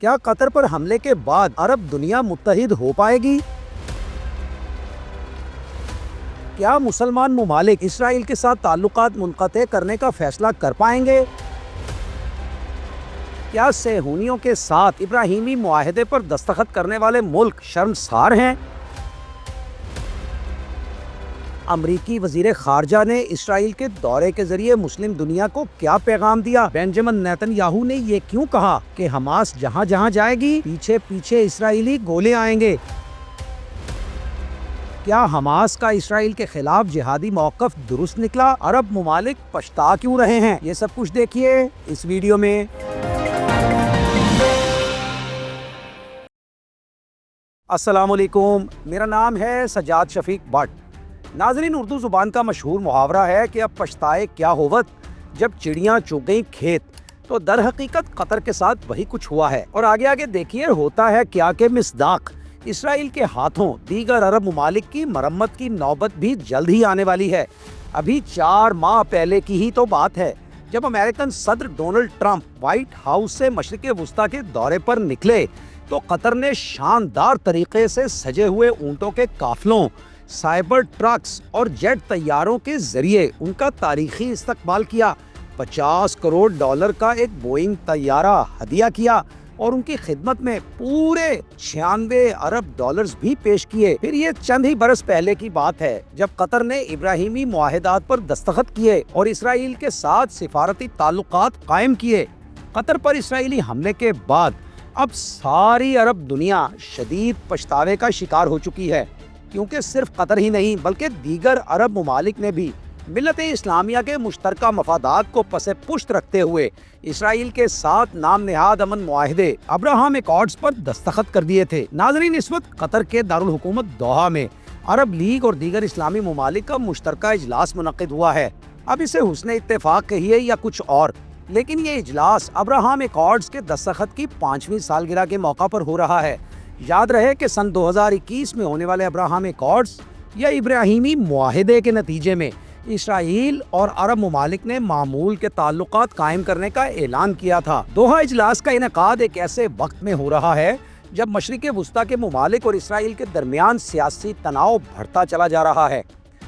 کیا قطر پر حملے کے بعد عرب دنیا متحد ہو پائے گی؟ کیا مسلمان ممالک اسرائیل کے ساتھ تعلقات منقطع کرنے کا فیصلہ کر پائیں گے؟ کیا صہیونیوں کے ساتھ ابراہیمی معاہدے پر دستخط کرنے والے ملک شرمسار ہیں؟ امریکی وزیر خارجہ نے اسرائیل کے دورے کے ذریعے مسلم دنیا کو کیا پیغام دیا؟ بنجامن نیتن یاہو نے یہ کیوں کہا کہ حماس جہاں جہاں جائے گی پیچھے پیچھے اسرائیلی گولے آئیں گے؟ کیا حماس کا اسرائیل کے خلاف جہادی موقف درست نکلا؟ عرب ممالک پچھتا کیوں رہے ہیں؟ یہ سب کچھ دیکھیے اس ویڈیو میں۔ السلام علیکم، میرا نام ہے سجاد شفیق بٹ۔ ناظرین، اردو زبان کا مشہور محاورہ ہے کہ اب پچھتائے کیا ہوت جب چڑیاں چگ گئیں کھیت، تو در حقیقت قطر کے ساتھ وہی کچھ ہوا ہے۔ اور آگے آگے دیکھیے ہوتا ہے کیا کہ مصداق اسرائیل کے ہاتھوں دیگر عرب ممالک کی مرمت کی نوبت بھی جلد ہی آنے والی ہے۔ ابھی 4 ماہ پہلے کی ہی تو بات ہے جب امریکن صدر ڈونلڈ ٹرمپ وائٹ ہاؤس سے مشرق وسطیٰ کے دورے پر نکلے تو قطر نے شاندار طریقے سے سجے ہوئے اونٹوں کے قافلوں، سائبر ٹرکس اور جیٹ طیاروں کے ذریعے ان کا تاریخی استقبال کیا۔ $50 کروڑ کا ایک بوئنگ طیارہ ہدیہ کیا اور ان کی خدمت میں پورے 96 ارب ڈالرز بھی پیش کیے۔ پھر یہ چند ہی برس پہلے کی بات ہے جب قطر نے ابراہیمی معاہدات پر دستخط کیے اور اسرائیل کے ساتھ سفارتی تعلقات قائم کیے۔ قطر پر اسرائیلی حملے کے بعد اب ساری عرب دنیا شدید پچھتاوے کا شکار ہو چکی ہے، کیونکہ صرف قطر ہی نہیں بلکہ دیگر عرب ممالک نے بھی ملت اسلامیہ کے مشترکہ مفادات کو پس پشت رکھتے ہوئے اسرائیل کے ساتھ نام نہاد امن معاہدے ابراہام ایکارڈز پر دستخط کر دیے تھے۔ ناظرین، اس وقت قطر کے دارالحکومت دوحہ میں عرب لیگ اور دیگر اسلامی ممالک کا مشترکہ اجلاس منعقد ہوا ہے۔ اب اسے حسن اتفاق کہیے یا کچھ اور، لیکن یہ اجلاس ابراہام ایکارڈز کے دستخط کی 5ویں سالگرہ کے موقع پر ہو رہا ہے۔ یاد رہے کہ سن 2021 میں ہونے والے ابراہام ایکارڈز یا ابراہیمی معاہدے کے نتیجے میں اسرائیل اور عرب ممالک نے معمول کے تعلقات قائم کرنے کا اعلان کیا تھا۔ دوحہ اجلاس کا انعقاد ایک ایسے وقت میں ہو رہا ہے جب مشرق وسطیٰ کے ممالک اور اسرائیل کے درمیان سیاسی تناؤ بڑھتا چلا جا رہا ہے۔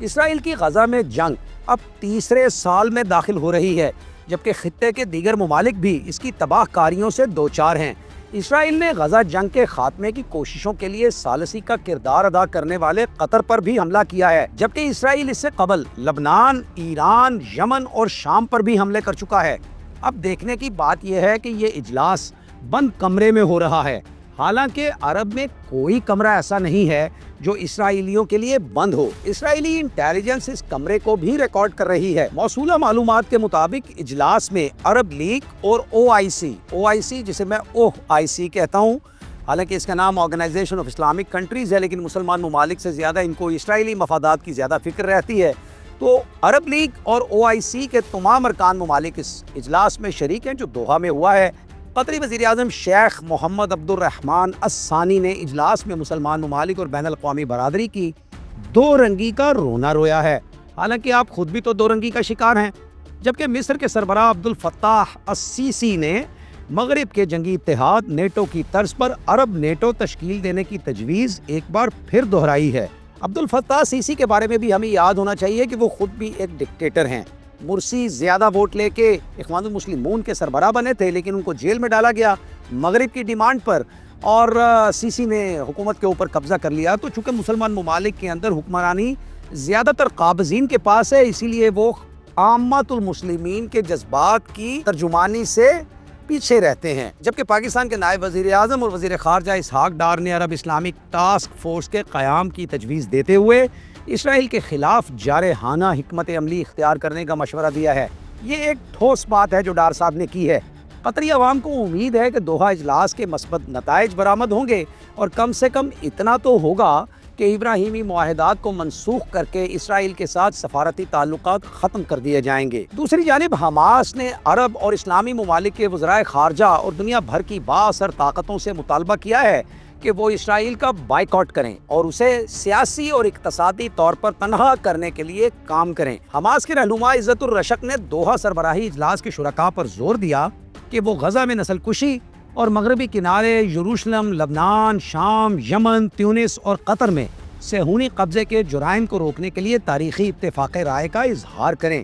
اسرائیل کی غزہ میں جنگ اب 3 سال میں داخل ہو رہی ہے، جبکہ خطے کے دیگر ممالک بھی اس کی تباہ کاریوں سے دوچار ہیں۔ اسرائیل نے غزہ جنگ کے خاتمے کی کوششوں کے لیے ثالثی کا کردار ادا کرنے والے قطر پر بھی حملہ کیا ہے، جبکہ اسرائیل اس سے قبل لبنان، ایران، یمن اور شام پر بھی حملے کر چکا ہے۔ اب دیکھنے کی بات یہ ہے کہ یہ اجلاس بند کمرے میں ہو رہا ہے، حالانکہ عرب میں کوئی کمرہ ایسا نہیں ہے جو اسرائیلیوں کے لیے بند ہو۔ اسرائیلی انٹیلیجنس اس کمرے کو بھی ریکارڈ کر رہی ہے۔ موصولہ معلومات کے مطابق اجلاس میں عرب لیگ اور او آئی سی جسے میں OIC کہتا ہوں، حالانکہ اس کا نام آرگنائزیشن آف اسلامک کنٹریز ہے، لیکن مسلمان ممالک سے زیادہ ان کو اسرائیلی مفادات کی زیادہ فکر رہتی ہے۔ تو عرب لیگ اور OIC کے تمام ارکان ممالک اس اجلاس میں شریک ہیں جو دوحہ میں ہوا ہے۔ قطری وزیر اعظم شیخ محمد عبد الرحمن الثانی نے اجلاس میں مسلمان ممالک اور بین الاقوامی برادری کی 2 رنگی کا رونا رویا ہے، حالانکہ آپ خود بھی تو 2 رنگی کا شکار ہیں۔ جبکہ مصر کے سربراہ عبد الفتاح السیسی نے مغرب کے جنگی اتحاد نیٹو کی طرز پر عرب نیٹو تشکیل دینے کی تجویز ایک بار پھر دہرائی ہے۔ عبد الفتاح السیسی کے بارے میں بھی ہمیں یاد ہونا چاہیے کہ وہ خود بھی ایک ڈکٹیٹر ہیں۔ مرسی زیادہ ووٹ لے کے اخوان المسلمون کے سربراہ بنے تھے، لیکن ان کو جیل میں ڈالا گیا مغرب کی ڈیمانڈ پر، اور سیسی نے حکومت کے اوپر قبضہ کر لیا۔ تو چونکہ مسلمان ممالک کے اندر حکمرانی زیادہ تر قابضین کے پاس ہے، اسی لیے وہ عامت المسلمین کے جذبات کی ترجمانی سے پیچھے رہتے ہیں۔ جبکہ پاکستان کے نائب وزیر اعظم اور وزیر خارجہ اسحاق ڈار نے عرب اسلامک ٹاسک فورس کے قیام کی تجویز دیتے ہوئے اسرائیل کے خلاف جارحانہ حکمت عملی اختیار کرنے کا مشورہ دیا ہے۔ یہ ایک ٹھوس بات ہے جو ڈار صاحب نے کی ہے۔ قطری عوام کو امید ہے کہ دوحہ اجلاس کے مثبت نتائج برآمد ہوں گے، اور کم سے کم اتنا تو ہوگا کہ ابراہیمی معاہدات کو منسوخ کر کے اسرائیل کے ساتھ سفارتی تعلقات ختم کر دیے جائیں گے۔ دوسری جانب حماس نے عرب اور اسلامی ممالک کے وزرائے خارجہ اور دنیا بھر کی بااثر طاقتوں سے مطالبہ کیا ہے کہ وہ اسرائیل کا بائیکاٹ کریں اور اسے سیاسی اور اقتصادی طور پر تنہا کرنے کے لیے کام کریں۔ حماس کے رہنما عزت الرشق نے دوحہ سربراہی اجلاس کے شرکاء پر زور دیا کہ وہ غزہ میں نسل کشی اور مغربی کنارے یروشلم، لبنان، شام، یمن، تیونس اور قطر میں صہیونی قبضے کے جرائم کو روکنے کے لیے تاریخی اتفاق رائے کا اظہار کریں۔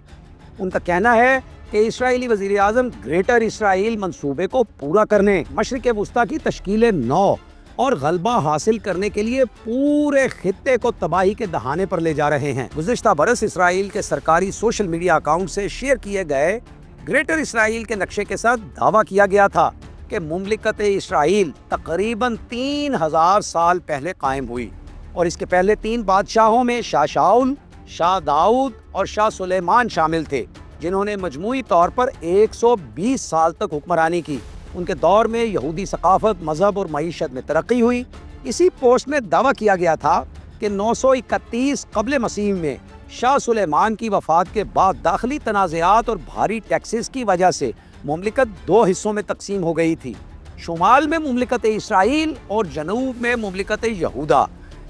ان کا کہنا ہے کہ اسرائیلی وزیر اعظم گریٹر اسرائیل منصوبے کو پورا کرنے، مشرق وسطیٰ کی تشکیل نو اور غلبہ حاصل کرنے کے لیے پورے خطے کو تباہی کے دہانے پر لے جا رہے ہیں۔ گزشتہ برس اسرائیل کے سرکاری سوشل میڈیا اکاؤنٹ سے شیئر کیے گئے گریٹر اسرائیل کے نقشے کے ساتھ دعویٰ کیا گیا تھا کہ مملکت اسرائیل تقریباً 3000 سال پہلے قائم ہوئی، اور اس کے پہلے 3 بادشاہوں میں شاہ شاؤل، شاہ داؤد اور شاہ سلیمان شامل تھے، جنہوں نے مجموعی طور پر 120 سال تک حکمرانی کی۔ ان کے دور میں یہودی ثقافت، مذہب اور معیشت میں ترقی ہوئی۔ اسی پوسٹ میں دعویٰ کیا گیا تھا کہ 931 قبل مسیح میں شاہ سلیمان کی وفات کے بعد داخلی تنازعات اور بھاری ٹیکسز کی وجہ سے مملکت 2 حصوں میں تقسیم ہو گئی تھی، شمال میں مملکت اسرائیل اور جنوب میں مملکت یہودا۔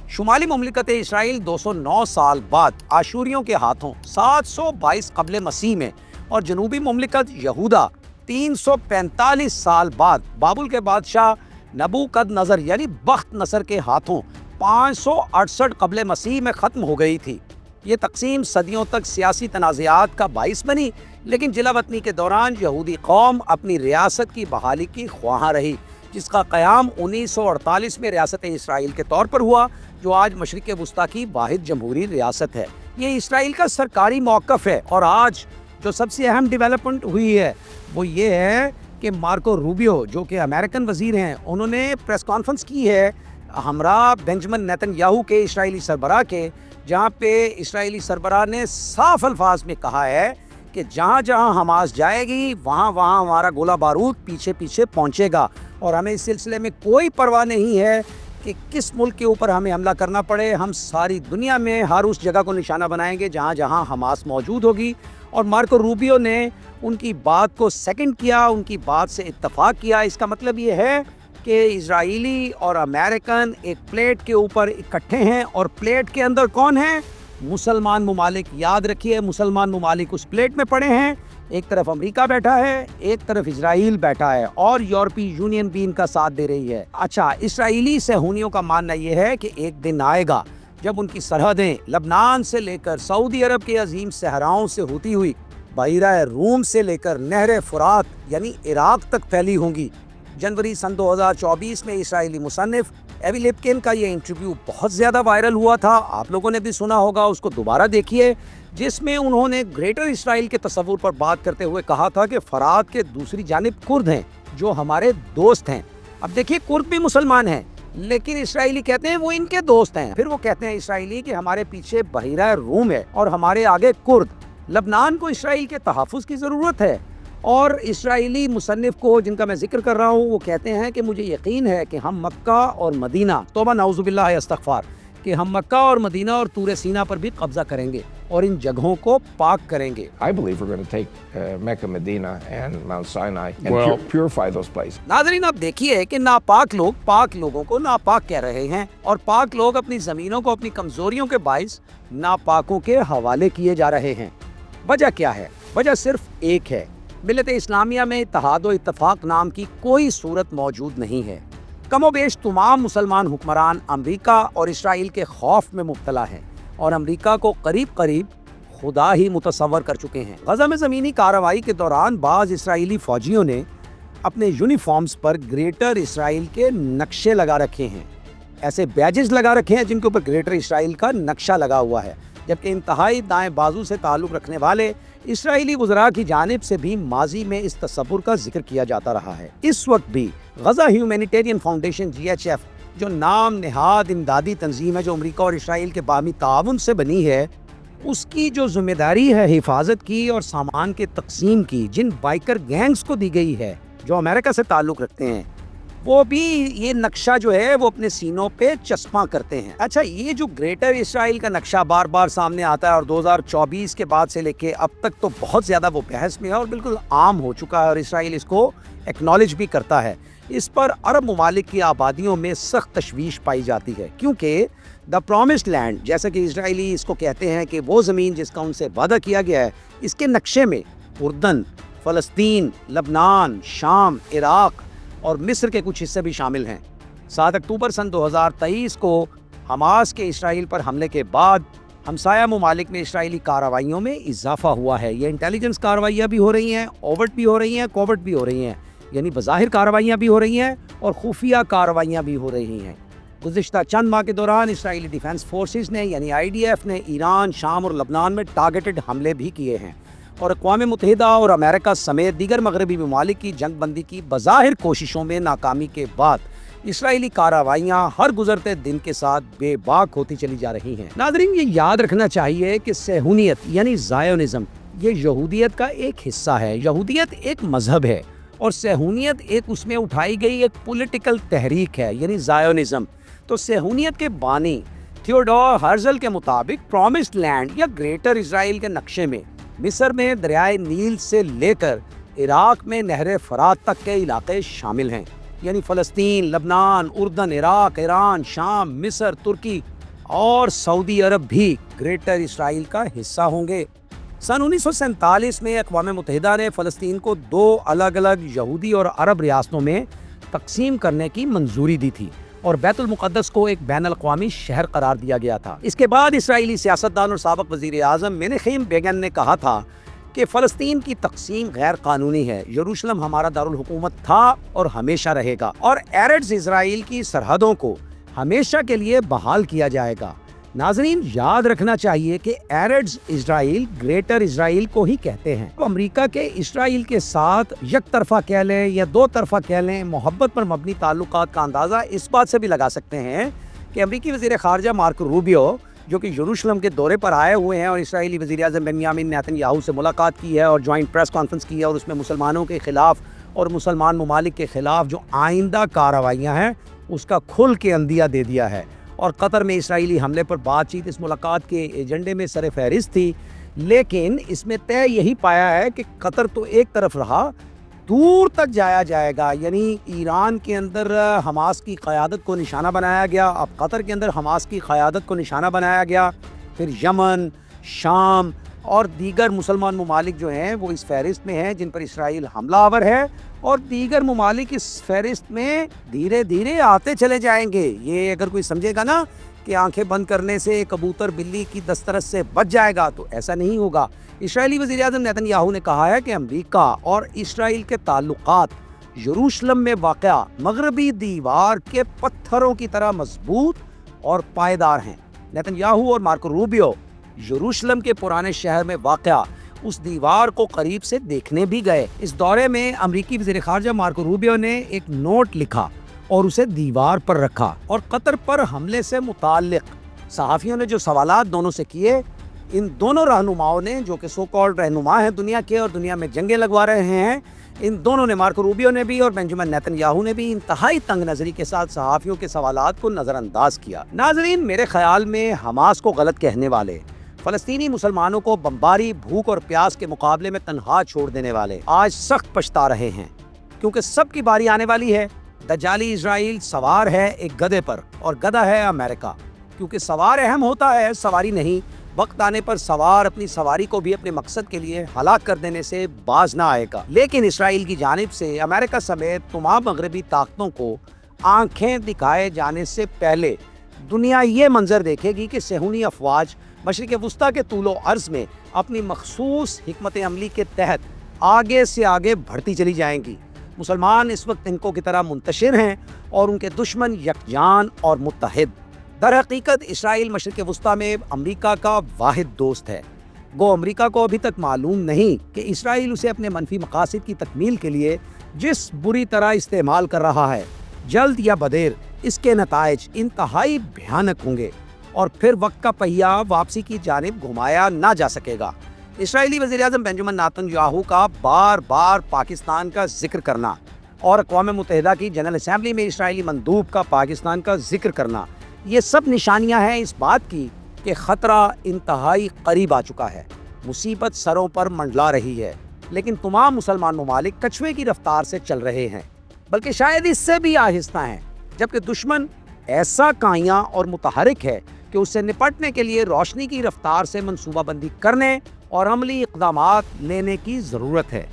شمالی مملکت اسرائیل 209 سال بعد آشوریوں کے ہاتھوں 722 قبل مسیح میں، اور جنوبی مملکت یہودا 345 سال بعد بابل کے بادشاہ نبوکد نظر یعنی بخت نصر کے ہاتھوں 568 قبل مسیح میں ختم ہو گئی تھی۔ یہ تقسیم صدیوں تک سیاسی تنازعات کا باعث بنی، لیکن جلا وطنی کے دوران یہودی قوم اپنی ریاست کی بحالی کی خواہاں رہی، جس کا قیام 1948 میں ریاست اسرائیل کے طور پر ہوا، جو آج مشرق وسطیٰ کی واحد جمہوری ریاست ہے۔ یہ اسرائیل کا سرکاری موقف ہے، اور آج جو سب سے اہم ڈیولپمنٹ ہوئی ہے وہ یہ ہے کہ مارکو روبیو، جو کہ امریکن وزیر ہیں، انہوں نے پریس کانفرنس کی ہے ہمراہ بنجمن نیتن یاہو کے اسرائیلی سربراہ کے، جہاں پہ اسرائیلی سربراہ نے صاف الفاظ میں کہا ہے کہ جہاں جہاں حماس جائے گی وہاں وہاں ہمارا گولہ بارود پیچھے پیچھے پہنچے گا، اور ہمیں اس سلسلے میں کوئی پرواہ نہیں ہے کہ کس ملک کے اوپر ہمیں حملہ کرنا پڑے۔ ہم ساری دنیا میں ہر اس جگہ کو نشانہ بنائیں گے جہاں جہاں حماس موجود ہوگی۔ اور مارکو روبیو نے ان کی بات کو سیکنڈ کیا، ان کی بات سے اتفاق کیا۔ اس کا مطلب یہ ہے کہ اسرائیلی اور امریکن ایک پلیٹ کے اوپر اکٹھے ہیں، اور پلیٹ کے اندر کون ہیں؟ مسلمان ممالک۔ یاد رکھیے، مسلمان ممالک اس پلیٹ میں پڑے ہیں، ایک طرف امریکہ بیٹھا ہے، ایک طرف اسرائیل بیٹھا ہے، اور یورپی یونین بھی ان کا ساتھ دے رہی ہے۔ اچھا، اسرائیلی صہیونیوں کا ماننا یہ ہے کہ ایک دن آئے گا جب ان کی سرحدیں لبنان سے لے کر سعودی عرب کے عظیم صحراؤں سے ہوتی ہوئی بحیرہ روم سے لے کر نہر فرات یعنی عراق تک پھیلی ہوں گی۔ جنوری سن 2024 میں اسرائیلی مصنف ایوی لپکن کا یہ انٹرویو بہت زیادہ وائرل ہوا تھا، آپ لوگوں نے بھی سنا ہوگا، اس کو دوبارہ دیکھیے، جس میں انہوں نے گریٹر اسرائیل کے تصور پر بات کرتے ہوئے کہا تھا کہ فرات کے دوسری جانب کرد ہیں جو ہمارے دوست ہیں۔ اب دیکھیے، کرد بھی مسلمان ہیں، لیکن اسرائیلی کہتے ہیں وہ ان کے دوست ہیں۔ پھر وہ کہتے ہیں اسرائیلی کہ ہمارے پیچھے بحیرہ روم ہے اور ہمارے آگے کرد۔ لبنان کو اسرائیل کے تحفظ کی ضرورت ہے، اور اسرائیلی مصنف کو جن کا میں ذکر کر رہا ہوں وہ کہتے ہیں کہ مجھے یقین ہے کہ ہم مکہ اور مدینہ، توبہ نعوذ باللہ استغفار، کہ ہم مکہ اور مدینہ اور طور سینا پر بھی قبضہ کریں گے اور ان جگہوں کو پاک کریں گے۔ I believe we're going to take Mecca, Medina and Mount Sinai and purify those places. ناظرین، اب دیکھیے کہ ناپاک لوگ پاک لوگوں کو ناپاک کہہ رہے ہیں، اور پاک لوگ اپنی زمینوں کو اپنی کمزوریوں کے باعث ناپاکوں کے حوالے کیے جا رہے ہیں۔ وجہ کیا ہے؟ وجہ صرف ایک ہے، ملت اسلامیہ میں اتحاد و اتفاق نام کی کوئی صورت موجود نہیں ہے۔ کم و بیش تمام مسلمان حکمران امریکہ اور اسرائیل کے خوف میں مبتلا ہیں، اور امریکہ کو قریب قریب خدا ہی متصور کر چکے ہیں۔ غزہ میں زمینی کارروائی کے دوران بعض اسرائیلی فوجیوں نے اپنے یونیفارمز پر گریٹر اسرائیل کے نقشے لگا رکھے ہیں، ایسے بیجز لگا رکھے ہیں جن کے اوپر گریٹر اسرائیل کا نقشہ لگا ہوا ہے، جبکہ انتہائی دائیں بازو سے تعلق رکھنے والے اسرائیلی وزراء کی جانب سے بھی ماضی میں اس تصور کا ذکر کیا جاتا رہا ہے۔ اس وقت بھی غزہ ہیومینیٹیرین فاؤنڈیشن GHF، جو نام نہاد امدادی تنظیم ہے جو امریکہ اور اسرائیل کے باہمی تعاون سے بنی ہے، اس کی جو ذمہ داری ہے حفاظت کی اور سامان کے تقسیم کی جن بائکر گینگز کو دی گئی ہے جو امریکہ سے تعلق رکھتے ہیں، وہ بھی یہ نقشہ جو ہے وہ اپنے سینوں پہ چسپاں کرتے ہیں۔ اچھا، یہ جو گریٹر اسرائیل کا نقشہ بار بار سامنے آتا ہے اور 2024 کے بعد سے لے کے اب تک تو بہت زیادہ وہ بحث میں ہے اور بالکل عام ہو چکا ہے، اور اسرائیل اس کو ایکنالج بھی کرتا ہے۔ اس پر عرب ممالک کی آبادیوں میں سخت تشویش پائی جاتی ہے، کیونکہ دا پرومسڈ لینڈ، جیسا کہ اسرائیلی اس کو کہتے ہیں کہ وہ زمین جس کا ان سے وعدہ کیا گیا ہے، اس کے نقشے میں اردن، فلسطین، لبنان، شام، عراق، اور مصر کے کچھ حصے بھی شامل ہیں۔ 7 اکتوبر سن 2023 کو حماس کے اسرائیل پر حملے کے بعد ہمسایہ ممالک میں اسرائیلی کارروائیوں میں اضافہ ہوا ہے۔ یہ انٹیلیجنس کارروائیاں بھی ہو رہی ہیں، اوورٹ بھی ہو رہی ہیں، کوورٹ بھی ہو رہی ہیں، یعنی بظاہر کارروائیاں بھی ہو رہی ہیں اور خفیہ کارروائیاں بھی ہو رہی ہیں۔ گزشتہ چند ماہ کے دوران اسرائیلی ڈیفنس فورسز نے یعنی IDF نے ایران، شام اور لبنان میں ٹارگیٹڈ حملے بھی کیے ہیں، اور اقوام متحدہ اور امریکہ سمیت دیگر مغربی ممالک کی جنگ بندی کی بظاہر کوششوں میں ناکامی کے بعد اسرائیلی کارروائیاں ہر گزرتے دن کے ساتھ بے باک ہوتی چلی جا رہی ہیں۔ ناظرین، یہ یاد رکھنا چاہیے کہ صہیونیت یعنی زائونزم یہ یہودیت کا ایک حصہ ہے۔ یہودیت ایک مذہب ہے اور صہیونیت ایک اس میں اٹھائی گئی ایک پولیٹیکل تحریک ہے یعنی زائونزم۔ تو صہیونیت کے بانی تھیوڈور ہرزل کے مطابق پرومسڈ لینڈ یا گریٹر اسرائیل کے نقشے میں مصر میں دریائے نیل سے لے کر عراق میں نہر فرات تک کے علاقے شامل ہیں، یعنی فلسطین، لبنان، اردن، عراق، ایران، شام، مصر، ترکی اور سعودی عرب بھی گریٹر اسرائیل کا حصہ ہوں گے۔ سن 1947 میں اقوام متحدہ نے فلسطین کو 2 الگ الگ یہودی اور عرب ریاستوں میں تقسیم کرنے کی منظوری دی تھی اور بیت المقدس کو ایک بین الاقوامی شہر قرار دیا گیا تھا۔ اس کے بعد اسرائیلی سیاستدان اور سابق وزیر اعظم مناخیم بیگن نے کہا تھا کہ فلسطین کی تقسیم غیر قانونی ہے، یروشلم ہمارا دارالحکومت تھا اور ہمیشہ رہے گا، اور ایرڈز اسرائیل کی سرحدوں کو ہمیشہ کے لیے بحال کیا جائے گا۔ ناظرین، یاد رکھنا چاہیے کہ ایرڈز اسرائیل گریٹر اسرائیل کو ہی کہتے ہیں۔ امریکہ کے اسرائیل کے ساتھ یک طرفہ کہہ لیں یا 2 طرفہ کہہ لیں محبت پر مبنی تعلقات کا اندازہ اس بات سے بھی لگا سکتے ہیں کہ امریکی وزیر خارجہ مارکو روبیو جو کہ یروشلم کے دورے پر آئے ہوئے ہیں اور اسرائیلی وزیر اعظم بنیامین نیتن یاہو سے ملاقات کی ہے اور جوائنٹ پریس کانفرنس کی ہے، اور اس میں مسلمانوں کے خلاف اور مسلمان ممالک کے خلاف جو آئندہ کارروائیاں ہیں اس کا کھل کے عندیہ دے دیا ہے، اور قطر میں اسرائیلی حملے پر بات چیت اس ملاقات کے ایجنڈے میں سر فہرست تھی، لیکن اس میں طے یہی پایا ہے کہ قطر تو ایک طرف رہا، دور تک جایا جائے گا، یعنی ایران کے اندر حماس کی قیادت کو نشانہ بنایا گیا، اب قطر کے اندر حماس کی قیادت کو نشانہ بنایا گیا، پھر یمن، شام اور دیگر مسلمان ممالک جو ہیں وہ اس فہرست میں ہیں جن پر اسرائیل حملہ آور ہے، اور دیگر ممالک اس فہرست میں دھیرے دھیرے آتے چلے جائیں گے۔ یہ اگر کوئی سمجھے گا نا کہ آنکھیں بند کرنے سے کبوتر بلی کی دسترس سے بچ جائے گا تو ایسا نہیں ہوگا۔ اسرائیلی وزیر اعظم نیتن یاہو نے کہا ہے کہ امریکہ اور اسرائیل کے تعلقات یروشلم میں واقع مغربی دیوار کے پتھروں کی طرح مضبوط اور پائیدار ہیں۔ نیتن یاہو اور مارکو روبیو یروشلم کے پرانے شہر میں واقع اس دیوار کو قریب سے دیکھنے بھی گئے۔ اس دورے میں امریکی وزیر خارجہ مارکو روبیو نے ایک نوٹ لکھا اور اسے دیوار پر رکھا، اور قطر پر حملے سے متعلق صحافیوں نے جو سوالات دونوں سے کیے، ان دونوں رہنماؤں نے جو کہ سو کالڈ رہنما ہیں دنیا کے اور دنیا میں جنگیں لگوا رہے ہیں، ان دونوں نے مارکو روبیو نے بھی اور بنجامن نیتن یاہو نے بھی انتہائی تنگ نظری کے ساتھ صحافیوں کے سوالات کو نظر انداز کیا۔ ناظرین، میرے خیال میں حماس کو غلط کہنے والے، فلسطینی مسلمانوں کو بمباری، بھوک اور پیاس کے مقابلے میں تنہا چھوڑ دینے والے آج سخت پچھتا رہے ہیں، کیونکہ سب کی باری آنے والی ہے۔ دجالی اسرائیل سوار ہے ایک گدھے پر اور گدھا ہے امریکہ، کیونکہ سوار اہم ہوتا ہے، سواری نہیں۔ وقت آنے پر سوار اپنی سواری کو بھی اپنے مقصد کے لیے ہلاک کر دینے سے باز نہ آئے گا۔ لیکن اسرائیل کی جانب سے امریکہ سمیت تمام مغربی طاقتوں کو آنکھیں دکھائے جانے سے پہلے دنیا یہ منظر دیکھے گی کہ صہیونی افواج مشرق وسطیٰ کے طول و عرض میں اپنی مخصوص حکمت عملی کے تحت آگے سے آگے بڑھتی چلی جائیں گی۔ مسلمان اس وقت تنکوں کی طرح منتشر ہیں اور ان کے دشمن یکجان اور متحد۔ در حقیقت اسرائیل مشرق وسطیٰ میں امریکہ کا واحد دوست ہے، گو امریکہ کو ابھی تک معلوم نہیں کہ اسرائیل اسے اپنے منفی مقاصد کی تکمیل کے لیے جس بری طرح استعمال کر رہا ہے، جلد یا بدیر اس کے نتائج انتہائی بھیانک ہوں گے اور پھر وقت کا پہیہ واپسی کی جانب گھمایا نہ جا سکے گا۔ اسرائیلی وزیر اعظم بنجامن نیتن یاہو کا بار بار پاکستان کا ذکر کرنا اور اقوام متحدہ کی جنرل اسمبلی میں اسرائیلی مندوب کا پاکستان کا ذکر کرنا، یہ سب نشانیاں ہیں اس بات کی کہ خطرہ انتہائی قریب آ چکا ہے، مصیبت سروں پر منڈلا رہی ہے، لیکن تمام مسلمان ممالک کچھوے کی رفتار سے چل رہے ہیں، بلکہ شاید اس سے بھی آہستہ ہیں، جبکہ دشمن ایسا کائیاں اور متحرک ہے کہ اس سے نپٹنے کے لیے روشنی کی رفتار سے منصوبہ بندی کرنے اور عملی اقدامات لینے کی ضرورت ہے۔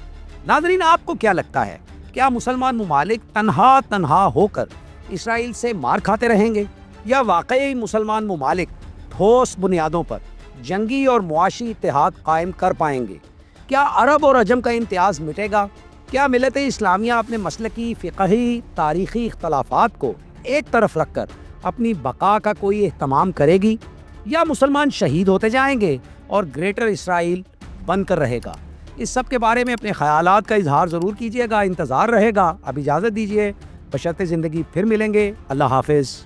ناظرین، آپ کو کیا لگتا ہے کیا مسلمان ممالک تنہا ہو کر اسرائیل سے مار کھاتے رہیں گے یا واقعی مسلمان ممالک ٹھوس بنیادوں پر جنگی اور معاشی اتحاد قائم کر پائیں گے؟ کیا عرب اور عجم کا امتیاز مٹے گا؟ کیا ملت اسلامیہ اپنے مسلکی، فقہی، تاریخی اختلافات کو ایک طرف رکھ کر اپنی بقا کا کوئی اہتمام کرے گی، یا مسلمان شہید ہوتے جائیں گے اور گریٹر اسرائیل بن کر رہے گا؟ اس سب کے بارے میں اپنے خیالات کا اظہار ضرور کیجیے گا، انتظار رہے گا۔ اب اجازت دیجیے، بشرط زندگی پھر ملیں گے۔ اللہ حافظ۔